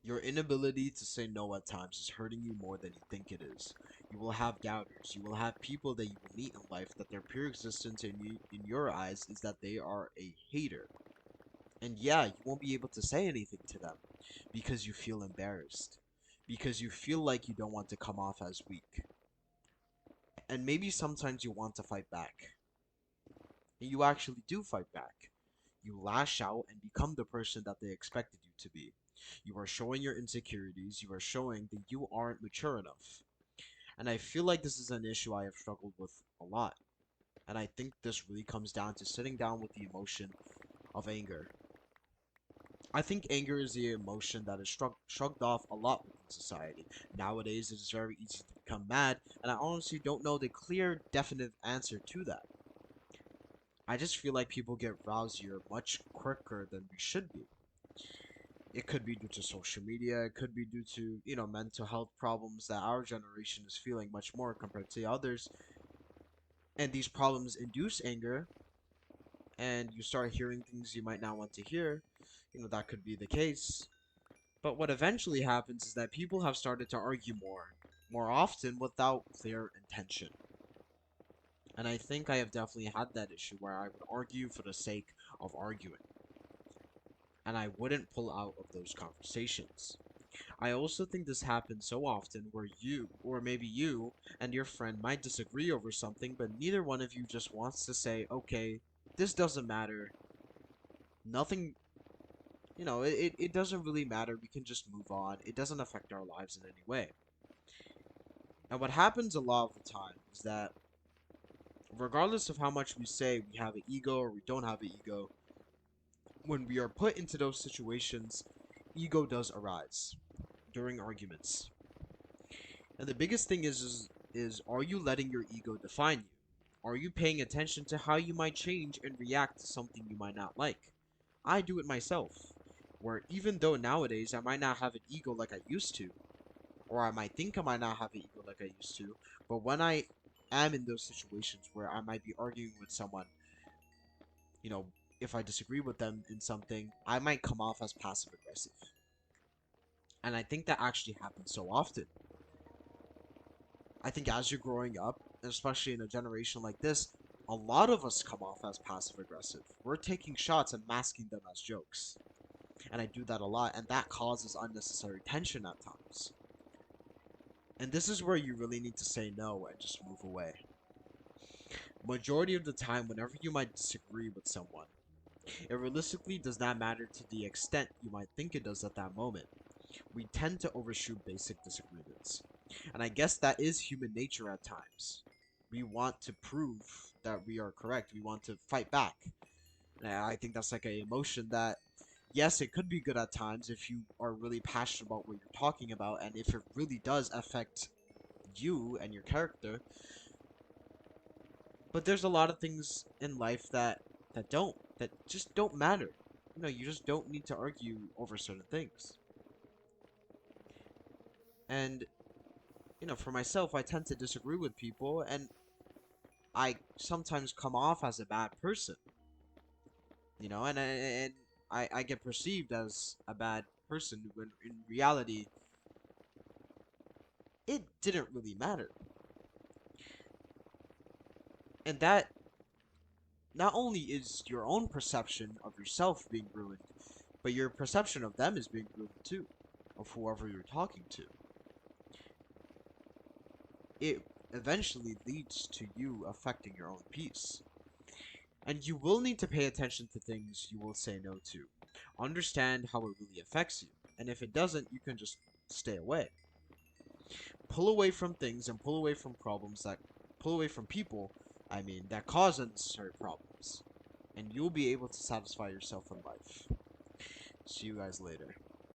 Your inability to say no at times is hurting you more than you think it is. You will have doubters. You will have people that you will meet in life that their pure existence in your eyes is that they are a hater. And yeah, you won't be able to say anything to them because you feel embarrassed. Because you feel like you don't want to come off as weak. And maybe sometimes you want to fight back. And you actually do fight back. You lash out and become the person that they expected you to be. You are showing your insecurities. You are showing that you aren't mature enough. And I feel like this is an issue I have struggled with a lot. And I think this really comes down to sitting down with the emotion of anger. I think anger is the emotion that is shrugged off a lot within society. Nowadays, it is very easy to become mad, and I honestly don't know the clear, definite answer to that. I just feel like people get rousier much quicker than we should be. It could be due to social media, it could be due to, mental health problems that our generation is feeling much more compared to others. And these problems induce anger, and you start hearing things you might not want to hear. That could be the case. But what eventually happens is that people have started to argue more often without clear intention. And I think I have definitely had that issue where I would argue for the sake of arguing. And I wouldn't pull out of those conversations. I also think this happens so often where you, or maybe you, and your friend might disagree over something, but neither one of you just wants to say, okay, this doesn't matter. Nothing, it doesn't really matter. We can just move on. It doesn't affect our lives in any way. And what happens a lot of the time is that regardless of how much we say we have an ego or we don't have an ego, when we are put into those situations, ego does arise during arguments. And the biggest thing is are you letting your ego define you? Are you paying attention to how you might change and react to something you might not like? I do it myself, where even though nowadays I might not have an ego like I used to, or I might think I might not have an ego like I used to, but when I am in those situations where I might be arguing with someone, you know, if I disagree with them in something, I might come off as passive aggressive. And I think that actually happens so often. I think as you're growing up, especially in a generation like this, a lot of us come off as passive aggressive. We're taking shots and masking them as jokes. And I do that a lot, and that causes unnecessary tension at times. And this is where you really need to say no and just move away. Majority of the time, whenever you might disagree with someone, it realistically does not matter to the extent you might think it does at that moment. We tend to overshoot basic disagreements. And I guess that is human nature at times. We want to prove that we are correct. We want to fight back. And I think that's like an emotion that, yes, it could be good at times if you are really passionate about what you're talking about, and if it really does affect you and your character. But there's a lot of things in life that just don't matter. You just don't need to argue over certain things. And for myself, I tend to disagree with people, and I sometimes come off as a bad person, and I get perceived as a bad person when in reality it didn't really matter. And that not only is your own perception of yourself being ruined, but your perception of them is being ruined too, of whoever you're talking to. It eventually leads to you affecting your own peace. And you will need to pay attention to things you will say no to. Understand how it really affects you. And if it doesn't, you can just stay away. Pull away from things and pull away from people, that cause unnecessary problems. And you'll be able to satisfy yourself in life. See you guys later.